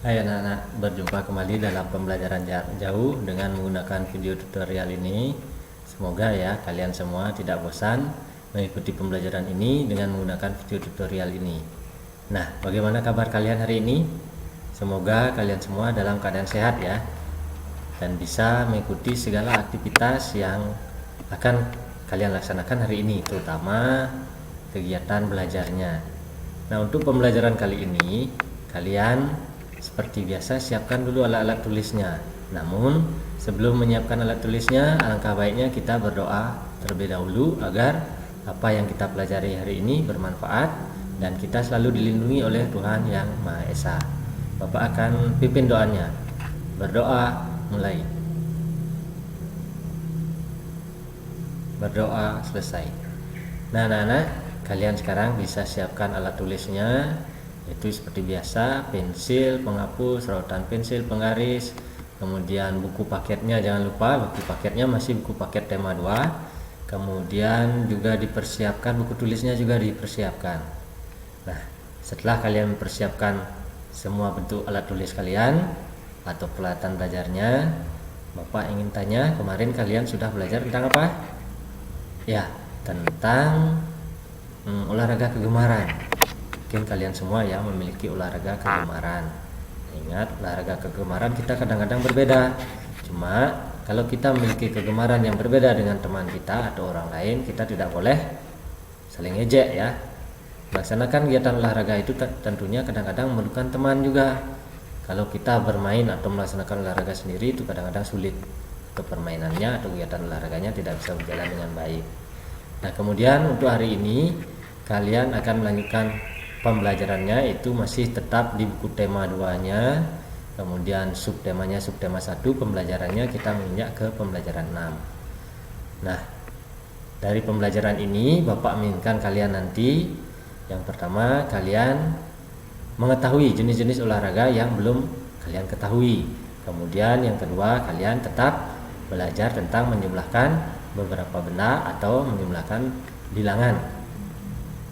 Hai anak-anak, berjumpa kembali dalam pembelajaran jarak jauh dengan menggunakan video tutorial ini. Semoga ya kalian semua tidak bosan mengikuti pembelajaran ini dengan menggunakan video tutorial ini. Nah, bagaimana kabar kalian hari ini? Semoga kalian semua dalam keadaan sehat ya, dan bisa mengikuti segala aktivitas yang akan kalian laksanakan hari ini, terutama kegiatan belajarnya. Nah, untuk pembelajaran kali ini kalian seperti biasa siapkan dulu alat-alat tulisnya. Namun sebelum menyiapkan alat tulisnya, alangkah baiknya kita berdoa terlebih dahulu agar apa yang kita pelajari hari ini bermanfaat dan kita selalu dilindungi oleh Tuhan Yang Maha Esa. Bapak akan pimpin doanya. Berdoa mulai. Berdoa selesai. Nah, anak-anak, kalian sekarang bisa siapkan alat tulisnya, yaitu seperti biasa pensil, penghapus, rautan pensil, penggaris, kemudian buku paketnya. Jangan lupa buku paketnya masih buku paket tema 2. Kemudian juga dipersiapkan buku tulisnya, juga dipersiapkan. Nah, setelah kalian mempersiapkan semua bentuk alat tulis kalian atau peralatan belajarnya, Bapak ingin tanya, kemarin kalian sudah belajar tentang apa? Ya, tentang olahraga kegemaran. Mungkin kalian semua ya memiliki olahraga kegemaran. Ingat, olahraga kegemaran kita kadang-kadang berbeda. Cuma kalau kita memiliki kegemaran yang berbeda dengan teman kita atau orang lain, kita tidak boleh saling ejek ya. Melaksanakan kegiatan olahraga itu tentunya kadang-kadang memerlukan teman juga. Kalau kita bermain atau melaksanakan olahraga sendiri, itu kadang-kadang sulit. Permainannya atau kegiatan olahraganya tidak bisa berjalan dengan baik. Nah, kemudian untuk hari ini kalian akan melanjutkan pembelajarannya, itu masih tetap di buku tema 2-nya. Kemudian subtemanya subtema 1, pembelajarannya kita menginjak ke pembelajaran 6. Nah, dari pembelajaran ini Bapak menginginkan kalian nanti, yang pertama kalian mengetahui jenis-jenis olahraga yang belum kalian ketahui. Kemudian yang kedua, kalian tetap belajar tentang menjumlahkan beberapa benda atau menjumlahkan bilangan.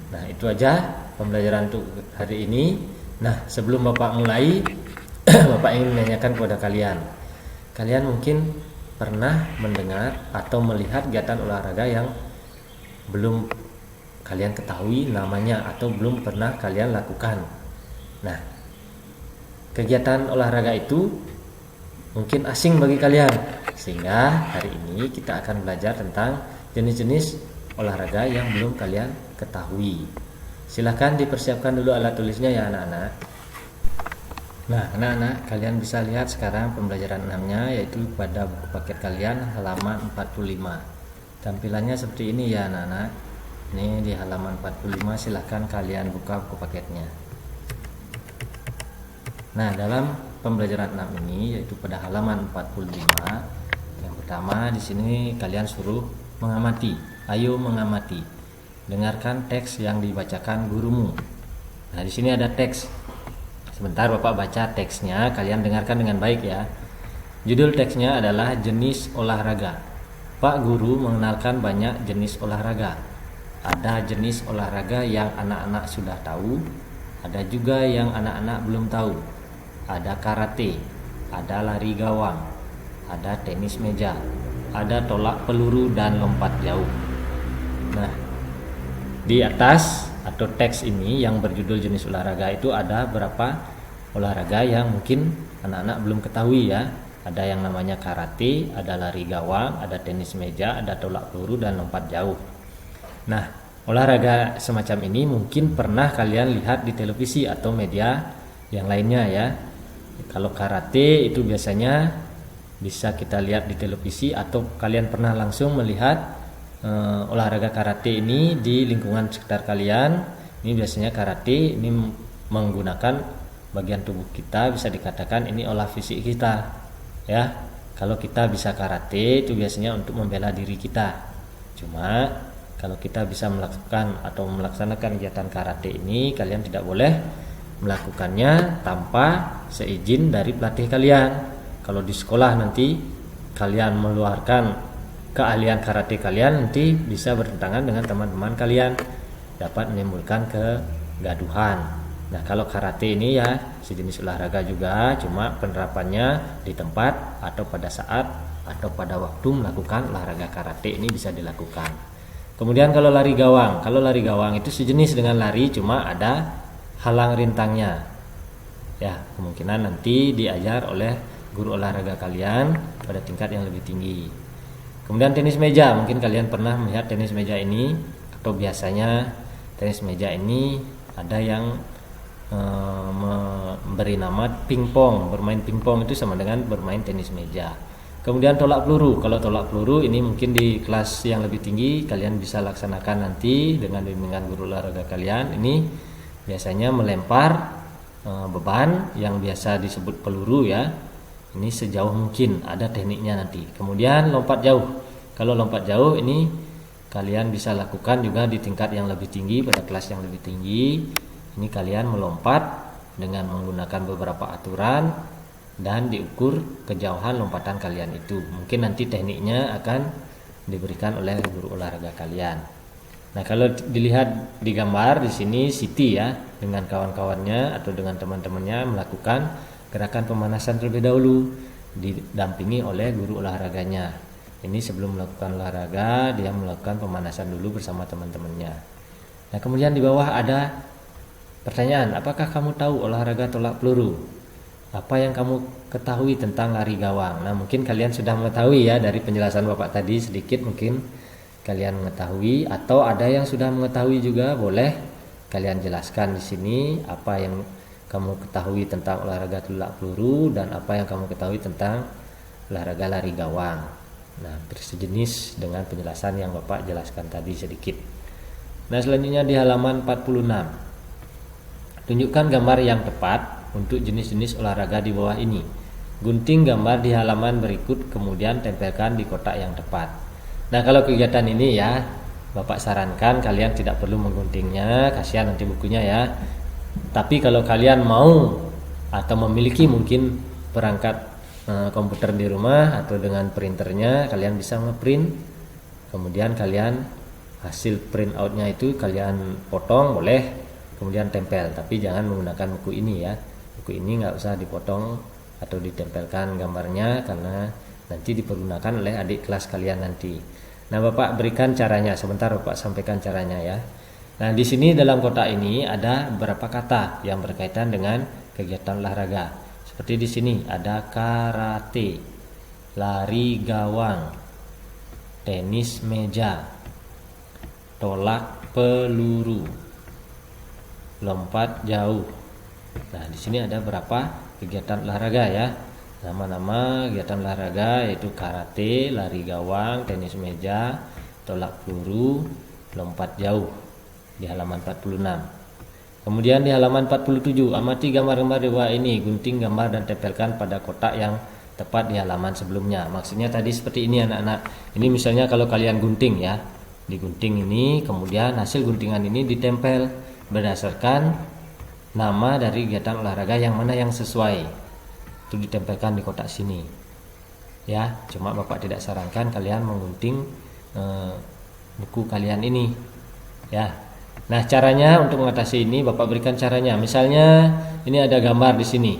Nah, itu aja pembelajaran untuk hari ini. Nah, sebelum Bapak mulai, Bapak ingin menanyakan kepada kalian. Kalian mungkin pernah mendengar atau melihat kegiatan olahraga yang belum kalian ketahui namanya atau belum pernah kalian lakukan. Nah, kegiatan olahraga itu mungkin asing bagi kalian, sehingga hari ini kita akan belajar tentang jenis-jenis olahraga yang belum kalian ketahui. Silahkan dipersiapkan dulu alat tulisnya ya anak-anak. Nah, anak-anak, kalian bisa lihat sekarang pembelajaran 6-nya, yaitu pada buku paket kalian halaman 45. Tampilannya seperti ini ya anak-anak. Ini di halaman 45, silahkan kalian buka buku paketnya. Nah, dalam pembelajaran 6 ini, yaitu pada halaman 45, yang pertama di sini kalian suruh mengamati. Ayo mengamati. Dengarkan teks yang dibacakan gurumu. Nah, di sini ada teks. Sebentar Bapak baca teksnya, kalian dengarkan dengan baik ya. Judul teksnya adalah jenis olahraga. Pak Guru mengenalkan banyak jenis olahraga. Ada jenis olahraga yang anak-anak sudah tahu, ada juga yang anak-anak belum tahu. Ada karate, ada lari gawang, ada tenis meja, ada tolak peluru dan lompat jauh. Nah, di atas atau teks ini yang berjudul jenis olahraga itu ada beberapa olahraga yang mungkin anak-anak belum ketahui ya. Ada yang namanya karate, ada lari gawang, ada tenis meja, ada tolak peluru dan lompat jauh. Nah, olahraga semacam ini mungkin pernah kalian lihat di televisi atau media yang lainnya ya. Kalau karate itu biasanya bisa kita lihat di televisi, atau kalian pernah langsung melihat olahraga karate ini di lingkungan sekitar kalian. Ini biasanya karate ini menggunakan bagian tubuh kita, bisa dikatakan ini olah fisik kita ya. Kalau kita bisa karate itu biasanya untuk membela diri kita. Cuma kalau kita bisa melakukan atau melaksanakan kegiatan karate ini, kalian tidak boleh melakukannya tanpa seizin dari pelatih kalian. Kalau di sekolah nanti kalian meluarkan keahlian karate kalian, nanti bisa bertentangan dengan teman-teman kalian, dapat menimbulkan kegaduhan. Nah, kalau karate ini ya sejenis olahraga juga, cuma penerapannya di tempat atau pada saat atau pada waktu melakukan olahraga karate ini bisa dilakukan. Kemudian kalau lari gawang itu sejenis dengan lari, cuma ada halang rintangnya. Ya, kemungkinan nanti diajar oleh guru olahraga kalian pada tingkat yang lebih tinggi. Kemudian tenis meja, mungkin kalian pernah melihat tenis meja ini, atau biasanya tenis meja ini ada yang memberi nama pingpong. Bermain pingpong itu sama dengan bermain tenis meja. Kemudian tolak peluru, kalau tolak peluru ini mungkin di kelas yang lebih tinggi kalian bisa laksanakan nanti dengan bimbingan guru olahraga kalian. Ini biasanya melempar beban yang biasa disebut peluru ya. Ini sejauh mungkin, ada tekniknya nanti. Kemudian lompat jauh. Kalau lompat jauh ini kalian bisa lakukan juga di tingkat yang lebih tinggi, pada kelas yang lebih tinggi. Ini kalian melompat dengan menggunakan beberapa aturan dan diukur kejauhan lompatan kalian itu. Mungkin nanti tekniknya akan diberikan oleh guru olahraga kalian. Nah, kalau dilihat di gambar di sini Siti ya dengan kawan-kawannya atau dengan teman-temannya melakukan gerakan pemanasan terlebih dahulu, didampingi oleh guru olahraganya. Ini sebelum melakukan olahraga dia melakukan pemanasan dulu bersama teman-temannya. Nah, kemudian di bawah ada pertanyaan, apakah kamu tahu olahraga tolak peluru? Apa yang kamu ketahui tentang lari gawang? Nah, mungkin kalian sudah mengetahui ya dari penjelasan Bapak tadi sedikit, mungkin kalian mengetahui, atau ada yang sudah mengetahui juga, boleh kalian jelaskan di sini apa yang kamu ketahui tentang olahraga tolak peluru dan apa yang kamu ketahui tentang olahraga lari gawang. Nah, bersejenis dengan penjelasan yang Bapak jelaskan tadi sedikit. Nah, selanjutnya di halaman 46. Tunjukkan gambar yang tepat untuk jenis-jenis olahraga di bawah ini. Gunting gambar di halaman berikut kemudian tempelkan di kotak yang tepat. Nah, kalau kegiatan ini ya Bapak sarankan kalian tidak perlu mengguntingnya, kasihan nanti bukunya ya. Tapi kalau kalian mau atau memiliki mungkin perangkat komputer di rumah atau dengan printernya, kalian bisa ngeprint. Kemudian kalian hasil print outnya itu kalian potong, boleh, kemudian tempel. Tapi jangan menggunakan buku ini ya. Buku ini nggak usah dipotong atau ditempelkan gambarnya karena nanti dipergunakan oleh adik kelas kalian nanti. Nah, Bapak berikan caranya, sebentar Bapak sampaikan caranya ya. Nah, di sini dalam kotak ini ada beberapa kata yang berkaitan dengan kegiatan olahraga. Seperti di sini ada karate, lari gawang, tenis meja, tolak peluru, lompat jauh. Nah, di sini ada beberapa kegiatan olahraga ya. Nama-nama kegiatan olahraga yaitu karate, lari gawang, tenis meja, tolak peluru, lompat jauh. Di halaman 46. Kemudian di halaman 47, amati gambar-gambar di bawah ini, gunting gambar dan tempelkan pada kotak yang tepat di halaman sebelumnya. Maksudnya tadi seperti ini anak-anak. Ini misalnya kalau kalian gunting ya, digunting ini, kemudian hasil guntingan ini ditempel berdasarkan nama dari kegiatan olahraga yang mana yang sesuai. Itu ditempelkan di kotak sini. Ya, cuma Bapak tidak sarankan kalian menggunting buku kalian ini. Ya. Nah, caranya untuk mengatasi ini Bapak berikan caranya. Misalnya ini ada gambar di sini.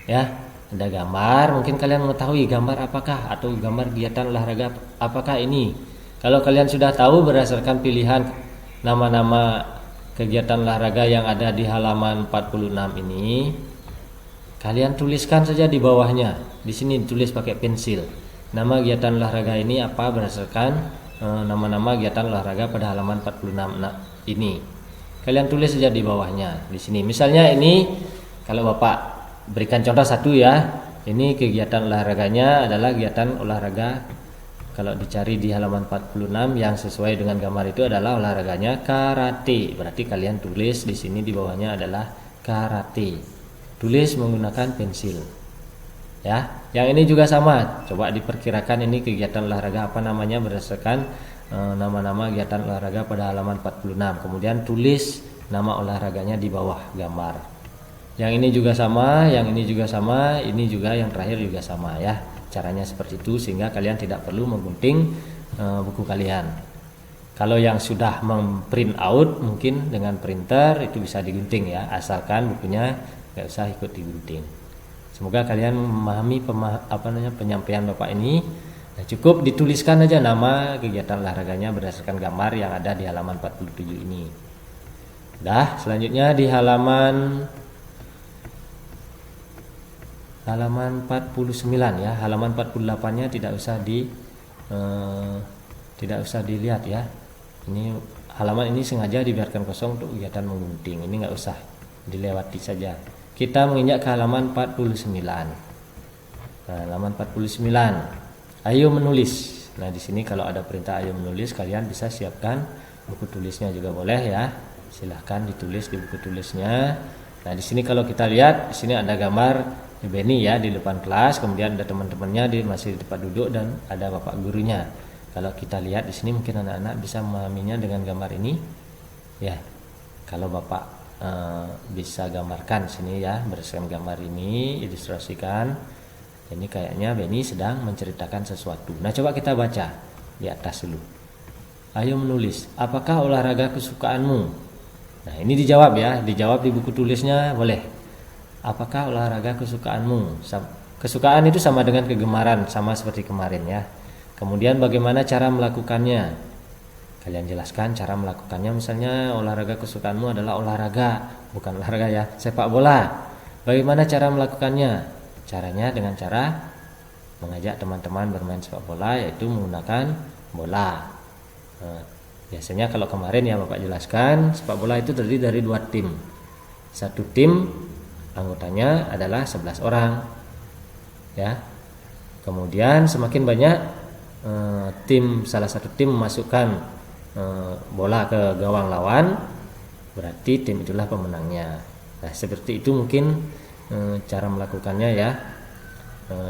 Ya, ada gambar, mungkin kalian mengetahui gambar apakah atau gambar kegiatan olahraga apakah ini. Kalau kalian sudah tahu berdasarkan pilihan nama-nama kegiatan olahraga yang ada di halaman 46 ini, kalian tuliskan saja di bawahnya. Di sini ditulis pakai pensil. Nama kegiatan olahraga ini apa berdasarkan nama-nama kegiatan olahraga pada halaman 46 ini. Kalian tulis saja di bawahnya di sini. Misalnya ini kalau Bapak berikan contoh satu ya. Ini kegiatan olahraganya adalah kegiatan olahraga, kalau dicari di halaman 46 yang sesuai dengan gambar itu adalah olahraganya karate. Berarti kalian tulis di sini di bawahnya adalah karate. Tulis menggunakan pensil. Ya, yang ini juga sama. Coba diperkirakan ini kegiatan olahraga apa namanya berdasarkan nama-nama kegiatan olahraga pada halaman 46. Kemudian tulis nama olahraganya di bawah gambar. Yang ini juga sama, yang ini juga sama, ini juga yang terakhir juga sama ya. Caranya seperti itu sehingga kalian tidak perlu menggunting buku kalian. Kalau yang sudah memprint out mungkin dengan printer itu bisa digunting ya, asalkan bukunya nggak usah ikut digunting. Semoga kalian memahami penyampaian Bapak ini. Nah, cukup dituliskan aja nama kegiatan olahraganya berdasarkan gambar yang ada di halaman 47 ini. Selanjutnya di halaman 49 ya. Halaman 48-nya tidak usah dilihat ya. Ini halaman ini sengaja dibiarkan kosong untuk kegiatan menggunting. Ini nggak usah dilewati saja. Kita menginjak ke halaman 49. Nah, halaman 49. Ayo menulis. Nah, di sini kalau ada perintah ayo menulis, kalian bisa siapkan buku tulisnya juga boleh ya. Silahkan ditulis di buku tulisnya. Nah, di sini kalau kita lihat, di sini ada gambar Benny ya di depan kelas, kemudian ada teman-temannya masih di tempat duduk dan ada bapak gurunya. Kalau kita lihat di sini mungkin anak-anak bisa memahaminya dengan gambar ini. Ya, kalau bapak bisa gambarkan sini ya, berdasarkan gambar ini ilustrasikan. Ini kayaknya Benny sedang menceritakan sesuatu. Nah, coba kita baca di atas dulu. Ayo menulis. Apakah olahraga kesukaanmu? Nah, ini dijawab ya, dijawab di buku tulisnya boleh. Apakah olahraga kesukaanmu? Kesukaan itu sama dengan kegemaran, sama seperti kemarin ya. Kemudian bagaimana cara melakukannya? Kalian jelaskan cara melakukannya. Misalnya olahraga kesukaanmu adalah olahraga, bukan olahraga ya, sepak bola. Bagaimana cara melakukannya? Caranya dengan cara mengajak teman-teman bermain sepak bola, yaitu menggunakan bola. Biasanya kalau kemarin ya Bapak jelaskan, sepak bola itu terdiri dari 2 tim. Satu tim anggotanya adalah 11 orang. Ya. Kemudian semakin banyak salah satu tim memasukkan bola ke gawang lawan, berarti tim itulah pemenangnya. Nah, seperti itu mungkin cara melakukannya ya,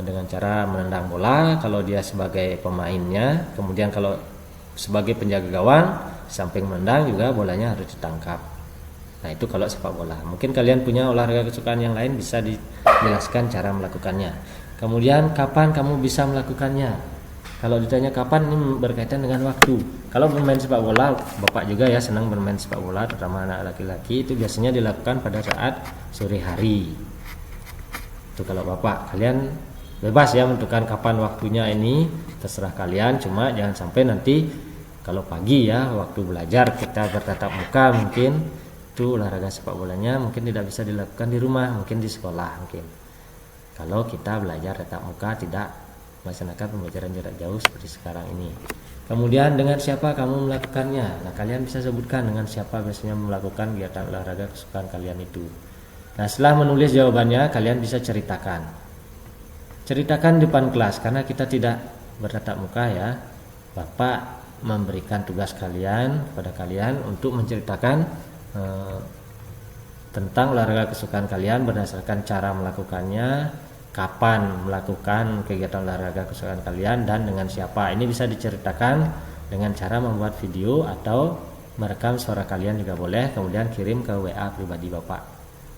dengan cara menendang bola kalau dia sebagai pemainnya, kemudian kalau sebagai penjaga gawang samping menendang juga bolanya harus ditangkap. Nah, itu kalau sepak bola. Mungkin kalian punya olahraga kesukaan yang lain, bisa dijelaskan cara melakukannya. Kemudian kapan kamu bisa melakukannya? Kalau ditanya kapan, ini berkaitan dengan waktu. Kalau bermain sepak bola, Bapak juga ya senang bermain sepak bola, terutama anak laki-laki, itu biasanya dilakukan pada saat sore hari. Itu kalau Bapak, kalian bebas ya menentukan kapan waktunya, ini terserah kalian. Cuma jangan sampai nanti kalau pagi ya waktu belajar kita bertatap muka, mungkin itu olahraga sepak bolanya mungkin tidak bisa dilakukan di rumah, mungkin di sekolah mungkin. Kalau kita belajar tatap muka, tidak melaksanakan pembelajaran jarak jauh seperti sekarang ini. Kemudian dengan siapa kamu melakukannya? Nah, kalian bisa sebutkan dengan siapa biasanya melakukan kegiatan olahraga kesukaan kalian itu. Nah, setelah menulis jawabannya, kalian bisa ceritakan depan kelas, karena kita tidak bertatap muka ya. Bapak memberikan tugas kepada kalian untuk menceritakan tentang olahraga kesukaan kalian berdasarkan cara melakukannya, kapan melakukan kegiatan olahraga kesukaan kalian, dan dengan siapa. Ini bisa diceritakan dengan cara membuat video atau merekam suara kalian juga boleh, kemudian kirim ke WA pribadi Bapak.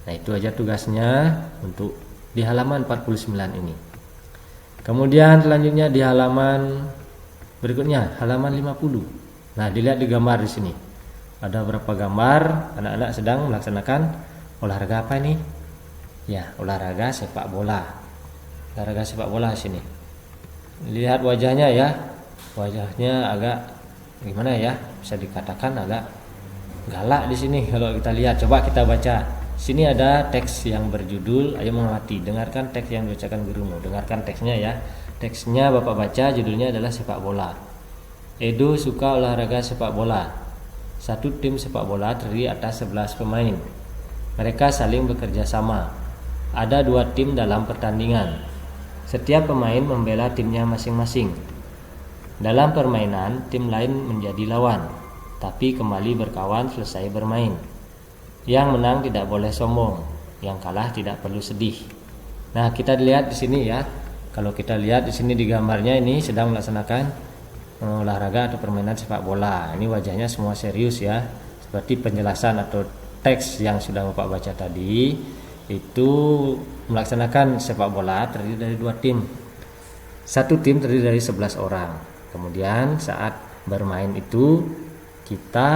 Nah, itu aja tugasnya untuk di halaman 49 ini. Kemudian selanjutnya di halaman berikutnya, halaman 50. Nah, dilihat di gambar di sini. Ada beberapa gambar anak-anak sedang melaksanakan olahraga apa ini? Ya, olahraga sepak bola. Olahraga sepak bola sini. Lihat wajahnya ya. Wajahnya agak gimana ya? Bisa dikatakan agak galak di sini kalau kita lihat. Coba kita baca. Sini ada teks yang berjudul Ayo Mengamati. Dengarkan teks yang dibacakan gurumu. Dengarkan teksnya ya. Teksnya Bapak baca, judulnya adalah sepak bola. Edo suka olahraga sepak bola. Satu tim sepak bola terdiri atas 11 pemain. Mereka saling bekerja sama. Ada 2 tim dalam pertandingan. Setiap pemain membela timnya masing-masing. Dalam permainan, tim lain menjadi lawan, tapi kembali berkawan selesai bermain. Yang menang tidak boleh sombong, yang kalah tidak perlu sedih. Nah, kita lihat di sini ya. Kalau kita lihat di sini di gambarnya, ini sedang melaksanakan olahraga atau permainan sepak bola. Ini wajahnya semua serius ya. Seperti penjelasan atau teks yang sudah Bapak baca tadi, itu melaksanakan sepak bola terdiri dari 2 tim. Satu tim terdiri dari 11 orang. Kemudian saat bermain itu kita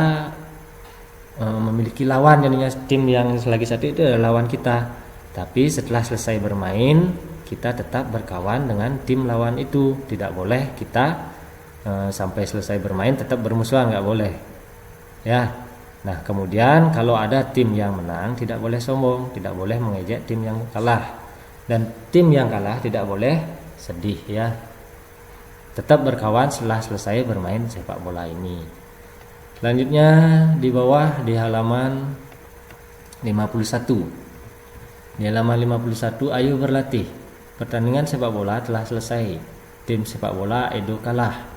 memiliki lawan, jadinya tim yang lagi satu itu adalah lawan kita. Tapi setelah selesai bermain, kita tetap berkawan dengan tim lawan itu. Tidak boleh kita sampai selesai bermain tetap bermusuhan, nggak boleh. Ya. Nah, kemudian kalau ada tim yang menang tidak boleh sombong, tidak boleh mengejek tim yang kalah. Dan tim yang kalah tidak boleh sedih ya. Tetap berkawan setelah selesai bermain sepak bola ini. Selanjutnya di bawah di halaman 51. Di halaman 51, ayo berlatih. Pertandingan sepak bola telah selesai. Tim sepak bola Edo kalah.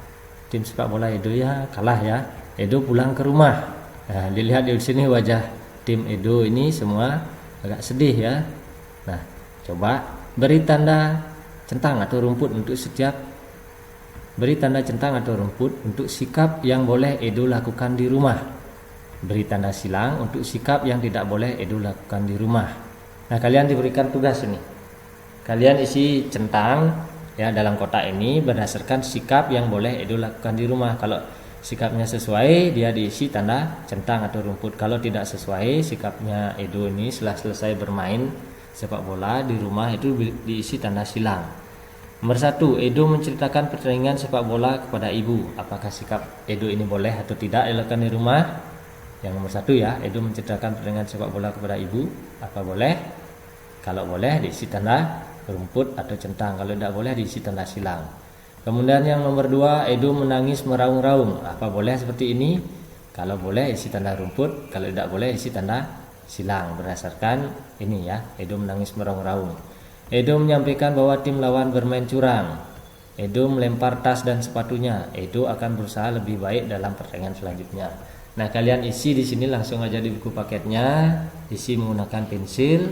Tim sepak bola Edo ya kalah ya. Edo pulang ke rumah. Nah, dilihat di sini wajah tim Edo ini semua agak sedih ya. Nah, coba beri tanda centang atau rumput untuk setiap beri tanda centang atau rumput untuk sikap yang boleh Edo lakukan di rumah. Beri tanda silang untuk sikap yang tidak boleh Edo lakukan di rumah. Nah, kalian diberikan tugas ini. Kalian isi centang ya dalam kotak ini berdasarkan sikap yang boleh Edo lakukan di rumah. Kalau sikapnya sesuai, dia diisi tanda centang atau rumput. Kalau tidak sesuai sikapnya Edo ini setelah selesai bermain sepak bola di rumah, itu diisi tanda silang. Nomor 1, Edo menceritakan pertandingan sepak bola kepada ibu. Apakah sikap Edo ini boleh atau tidak dilakukan di rumah? Yang nomor 1 ya, Edo menceritakan pertandingan sepak bola kepada ibu. Apa boleh? Kalau boleh diisi tanda rumput atau centang. Kalau tidak boleh diisi tanda silang. Kemudian yang nomor 2, Edo menangis meraung-raung. Apa boleh seperti ini? Kalau boleh isi tanda rumput, kalau tidak boleh isi tanda silang. Berdasarkan ini ya, Edo menangis meraung-raung. Edo menyampaikan bahwa tim lawan bermain curang. Edo melempar tas dan sepatunya. Edo akan berusaha lebih baik dalam pertandingan selanjutnya. Nah, kalian isi di sini langsung aja di buku paketnya. Isi menggunakan pensil.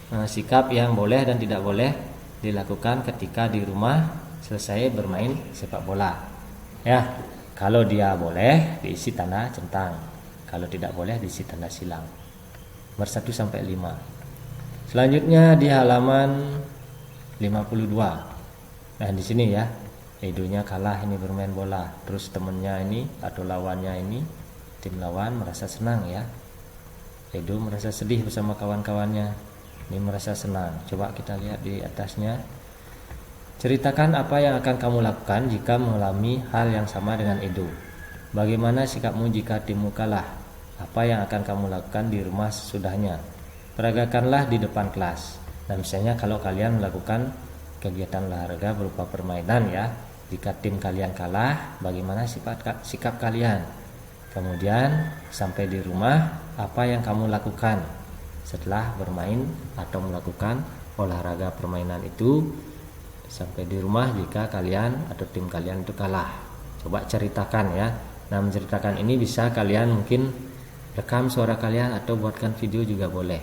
Sikap yang boleh dan tidak boleh dilakukan ketika di rumah selesai bermain sepak bola. Ya, kalau dia boleh diisi tanda centang. Kalau tidak boleh diisi tanda silang. Nomor 1 sampai 5. Selanjutnya di halaman 52. Nah, di sini ya, Edonya kalah ini bermain bola. Terus temennya ini atau lawannya ini, tim lawan merasa senang ya. Edo merasa sedih bersama kawan-kawannya. Ini merasa senang. Coba kita lihat di atasnya. Ceritakan apa yang akan kamu lakukan jika mengalami hal yang sama dengan Edo. Bagaimana sikapmu jika timmu kalah? Apa yang akan kamu lakukan di rumah sesudahnya? Peragakanlah di depan kelas. Nah, misalnya kalau kalian melakukan kegiatan olahraga berupa permainan ya, jika tim kalian kalah, bagaimana sikap kalian? Kemudian sampai di rumah, apa yang kamu lakukan setelah bermain atau melakukan olahraga permainan itu? Sampai di rumah jika kalian atau tim kalian itu kalah, coba ceritakan ya. Nah, menceritakan ini bisa kalian mungkin rekam suara kalian atau buatkan video juga boleh.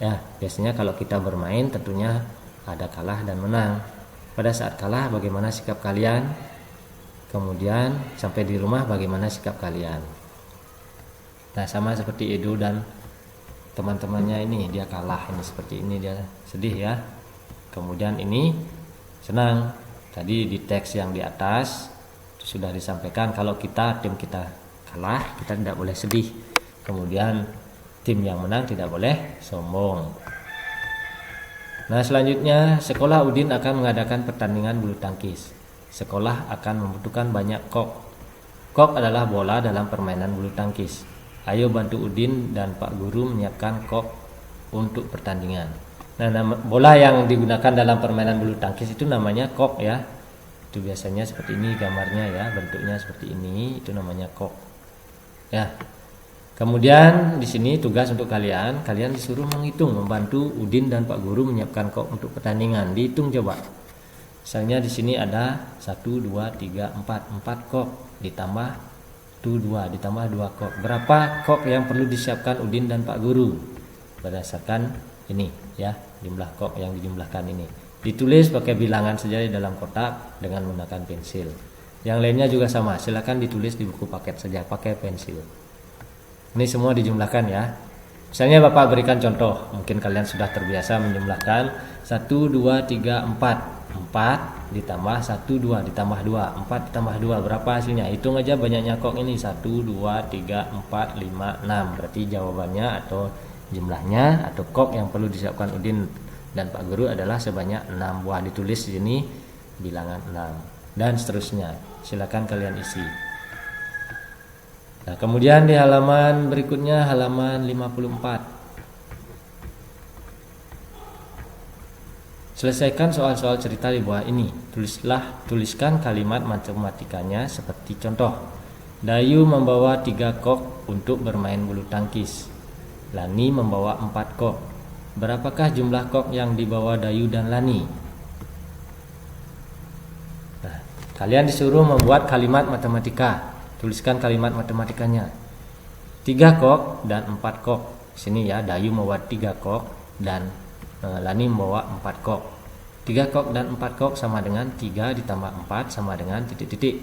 Ya, biasanya kalau kita bermain tentunya ada kalah dan menang. Pada saat kalah bagaimana sikap kalian? Kemudian sampai di rumah bagaimana sikap kalian? Nah, sama seperti Edo dan teman-temannya ini, dia kalah ini seperti ini, dia sedih ya. Kemudian ini senang. Tadi di teks yang di atas itu sudah disampaikan kalau tim kita kalah, kita tidak boleh sedih. Kemudian tim yang menang tidak boleh sombong. Nah, selanjutnya sekolah Udin akan mengadakan pertandingan bulu tangkis. Sekolah akan membutuhkan banyak kok. Kok adalah bola dalam permainan bulu tangkis. Ayo bantu Udin dan Pak Guru menyiapkan kok untuk pertandingan. Nah, bola yang digunakan dalam permainan bulu tangkis itu namanya kok ya. Itu biasanya seperti ini gambarnya ya, bentuknya seperti ini, itu namanya kok. Ya. Kemudian di sini tugas untuk kalian disuruh menghitung, membantu Udin dan Pak Guru menyiapkan kok untuk pertandingan. Dihitung coba. Misalnya di sini ada 1 2 3 4 kok ditambah 2 ditambah 2 kok. Berapa kok yang perlu disiapkan Udin dan Pak Guru? Berdasarkan ini ya, jumlah kok yang dijumlahkan ini. Ditulis pakai bilangan saja di dalam kotak dengan menggunakan pensil. Yang lainnya juga sama, silakan ditulis di buku paket saja pakai pensil. Ini semua dijumlahkan ya. Misalnya Bapak berikan contoh, mungkin kalian sudah terbiasa menjumlahkan 1 2 3 4. 4 ditambah 1 2 ditambah 2, 4 ditambah 2 berapa hasilnya? Hitung aja banyaknya kok ini, 1 2 3 4 5 6. Berarti jawabannya atau jumlahnya atau kok yang perlu disiapkan Udin dan Pak Guru adalah sebanyak 6 buah. Ditulis di sini bilangan 6 dan seterusnya. Silakan kalian isi. Nah, kemudian di halaman berikutnya, halaman 54. Selesaikan soal-soal cerita di bawah ini. Tuliskan kalimat matematikanya seperti contoh. Dayu membawa 3 kok untuk bermain bulu tangkis. Lani membawa 4 kok. Berapakah jumlah kok yang dibawa Dayu dan Lani? Nah, kalian disuruh membuat kalimat matematika. Tuliskan kalimat matematikanya. 3 kok dan 4 kok. Sini ya, Dayu membawa 3 kok dan Lani membawa 4 kok. 3 kok dan 4 kok sama dengan 3 ditambah 4 sama dengan titik-titik.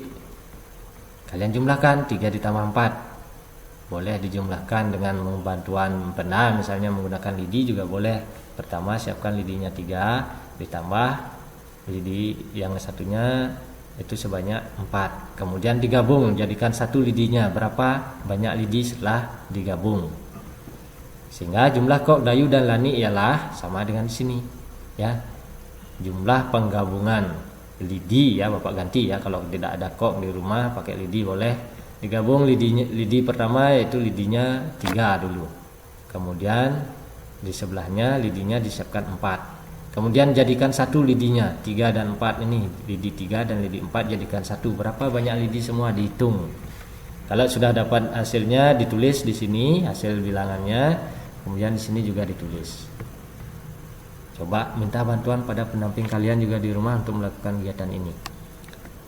Kalian jumlahkan 3 ditambah 4. Boleh dijumlahkan dengan bantuan pena, misalnya menggunakan lidi juga boleh. Pertama siapkan lidinya 3 ditambah lidi yang satunya itu sebanyak 4. Kemudian digabung jadikan satu lidinya. Berapa banyak lidi setelah digabung? Sehingga jumlah kok Dayu dan Lani ialah sama dengan di sini ya. Jumlah penggabungan lidi ya, Bapak ganti ya, kalau tidak ada kok di rumah pakai lidi boleh. Digabung lidi pertama yaitu lidinya 3 dulu. Kemudian di sebelahnya lidinya disiapkan 4. Kemudian jadikan satu lidinya 3 dan 4 ini, lidi 3 dan lidi 4 jadikan satu. Berapa banyak lidi semua dihitung. Kalau sudah dapat hasilnya ditulis di sini hasil bilangannya. Kemudian di sini juga ditulis. Coba minta bantuan pada pendamping kalian juga di rumah untuk melakukan kegiatan ini.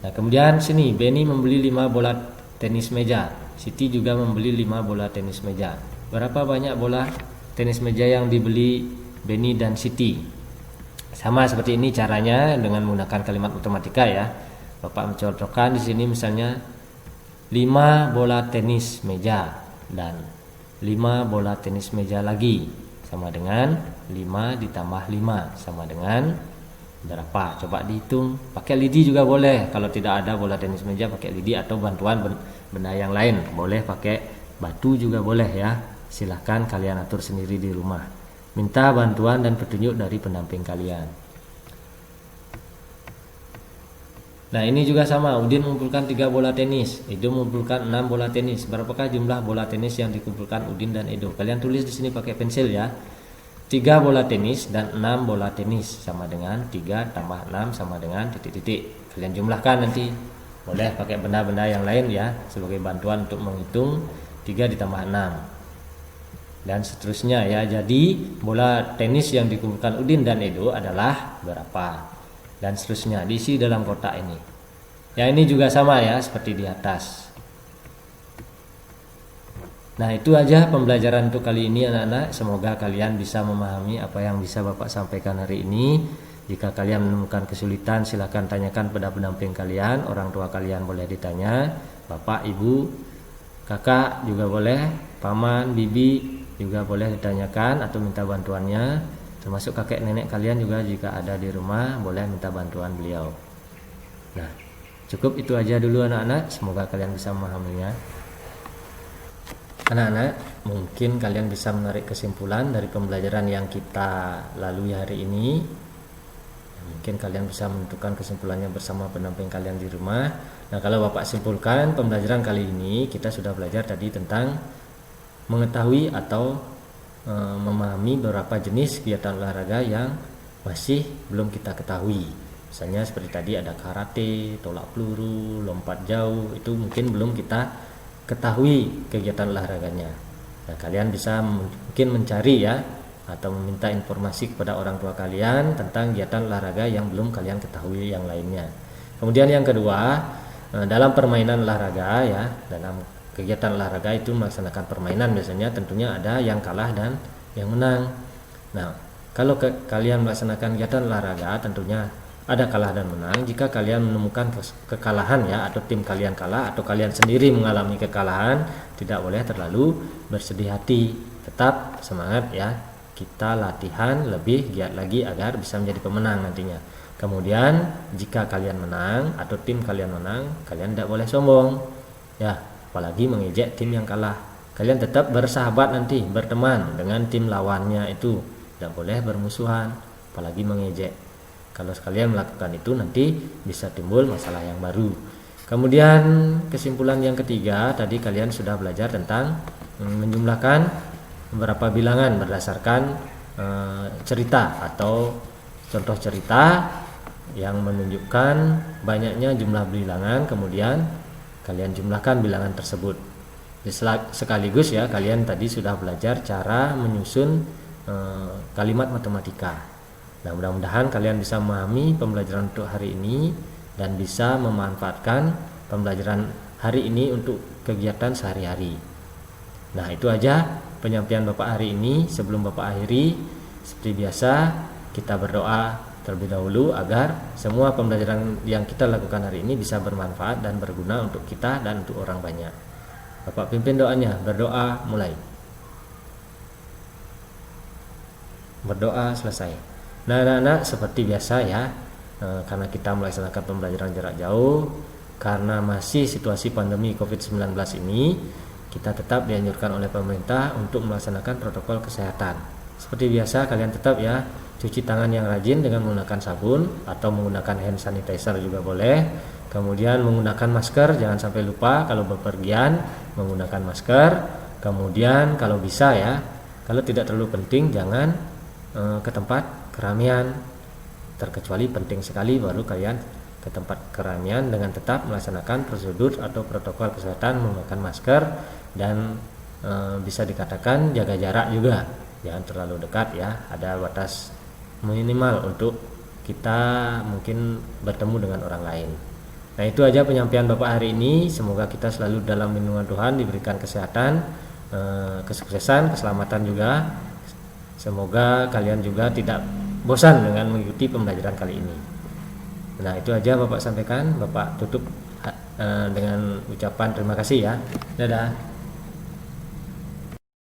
Nah, kemudian sini Benny membeli 5 bola tenis meja. Siti juga membeli 5 bola tenis meja. Berapa banyak bola tenis meja yang dibeli Benny dan Siti? Sama seperti ini caranya dengan menggunakan kalimat matematika ya. Bapak mencontohkan di sini misalnya 5 bola tenis meja dan 5 bola tenis meja lagi sama dengan 5 ditambah 5 sama dengan berapa? Coba dihitung. Pakai lidi juga boleh. Kalau tidak ada bola tenis meja pakai lidi atau bantuan benda yang lain. Boleh pakai batu juga boleh ya. Silahkan kalian atur sendiri di rumah. Minta bantuan dan petunjuk dari pendamping kalian. Nah, ini juga sama. Udin mengumpulkan 3 bola tenis, Edo mengumpulkan 6 bola tenis. Berapakah jumlah bola tenis yang dikumpulkan Udin dan Edo? Kalian tulis di sini pakai pensil ya. 3 bola tenis dan 6 bola tenis sama dengan 3 tambah 6 sama dengan titik-titik. Kalian jumlahkan nanti. Boleh pakai benda-benda yang lain ya sebagai bantuan untuk menghitung 3 ditambah 6. Dan seterusnya ya. Jadi bola tenis yang dikumpulkan Udin dan Edo adalah berapa? Dan seterusnya diisi dalam kotak ini. Yang ini juga sama ya seperti di atas. Nah, itu aja pembelajaran untuk kali ini anak-anak. Semoga kalian bisa memahami apa yang bisa Bapak sampaikan hari ini. Jika kalian menemukan kesulitan silakan tanyakan pada pendamping kalian. Orang tua kalian boleh ditanya. Bapak, ibu, kakak juga boleh. Paman, bibi juga boleh ditanyakan atau minta bantuannya. Termasuk kakek nenek kalian juga jika ada di rumah boleh minta bantuan beliau. Nah, cukup itu aja dulu anak-anak. Semoga kalian bisa memahaminya. Anak-anak, mungkin kalian bisa menarik kesimpulan dari pembelajaran yang kita lalui hari ini. Mungkin kalian bisa menentukan kesimpulannya bersama pendamping kalian di rumah. Nah, kalau Bapak simpulkan pembelajaran kali ini kita sudah belajar tadi tentang mengetahui atau memahami beberapa jenis kegiatan olahraga yang masih belum kita ketahui. Misalnya seperti tadi ada karate, tolak peluru, lompat jauh, itu mungkin belum kita ketahui kegiatan olahraganya. Nah, kalian bisa mungkin mencari ya atau meminta informasi kepada orang tua kalian tentang kegiatan olahraga yang belum kalian ketahui yang lainnya. Kemudian yang kedua, dalam permainan olahraga ya, dalam kegiatan olahraga itu melaksanakan permainan biasanya tentunya ada yang kalah dan yang menang. Nah, kalau kalian melaksanakan kegiatan olahraga tentunya ada kalah dan menang. Jika kalian menemukan kekalahan ya atau tim kalian kalah atau kalian sendiri mengalami kekalahan, tidak boleh terlalu bersedih hati. Tetap semangat ya. Kita latihan lebih giat lagi agar bisa menjadi pemenang nantinya. Kemudian jika kalian menang atau tim kalian menang, kalian tidak boleh sombong ya, apalagi mengejek tim yang kalah. Kalian tetap bersahabat nanti, berteman dengan tim lawannya itu, tidak boleh bermusuhan apalagi mengejek. Kalau sekalian melakukan itu nanti bisa timbul masalah yang baru. Kemudian kesimpulan yang ketiga, tadi kalian sudah belajar tentang menjumlahkan beberapa bilangan berdasarkan cerita atau contoh cerita yang menunjukkan banyaknya jumlah bilangan, kemudian kalian jumlahkan bilangan tersebut. Sekaligus ya, kalian tadi sudah belajar cara menyusun kalimat matematika. Nah, mudah-mudahan kalian bisa memahami pembelajaran untuk hari ini dan bisa memanfaatkan pembelajaran hari ini untuk kegiatan sehari-hari. Nah, itu aja penyampaian Bapak hari ini. Sebelum Bapak akhiri, seperti biasa kita berdoa terlebih dahulu agar semua pembelajaran yang kita lakukan hari ini bisa bermanfaat dan berguna untuk kita dan untuk orang banyak. Bapak pimpin doanya, berdoa mulai. Berdoa selesai. Nah, anak-anak, seperti biasa ya, karena kita melaksanakan pembelajaran jarak jauh, karena masih situasi pandemi COVID-19 ini, kita tetap dianjurkan oleh pemerintah untuk melaksanakan protokol kesehatan. Seperti biasa, kalian tetap ya cuci tangan yang rajin dengan menggunakan sabun atau menggunakan hand sanitizer juga boleh. Kemudian menggunakan masker, jangan sampai lupa kalau bepergian menggunakan masker. Kemudian kalau bisa ya, kalau tidak terlalu penting jangan ke tempat keramaian, terkecuali penting sekali baru kalian ke tempat keramaian dengan tetap melaksanakan prosedur atau protokol kesehatan menggunakan masker dan bisa dikatakan jaga jarak juga, jangan terlalu dekat ya, ada batas minimal untuk kita mungkin bertemu dengan orang lain. Nah, itu aja penyampaian Bapak hari ini. Semoga kita selalu dalam lindungan Tuhan, diberikan kesehatan, kesuksesan, keselamatan juga. Semoga kalian juga tidak bosan dengan mengikuti pembelajaran kali ini. Nah, itu aja Bapak sampaikan. Bapak tutup dengan ucapan terima kasih ya. Dadah.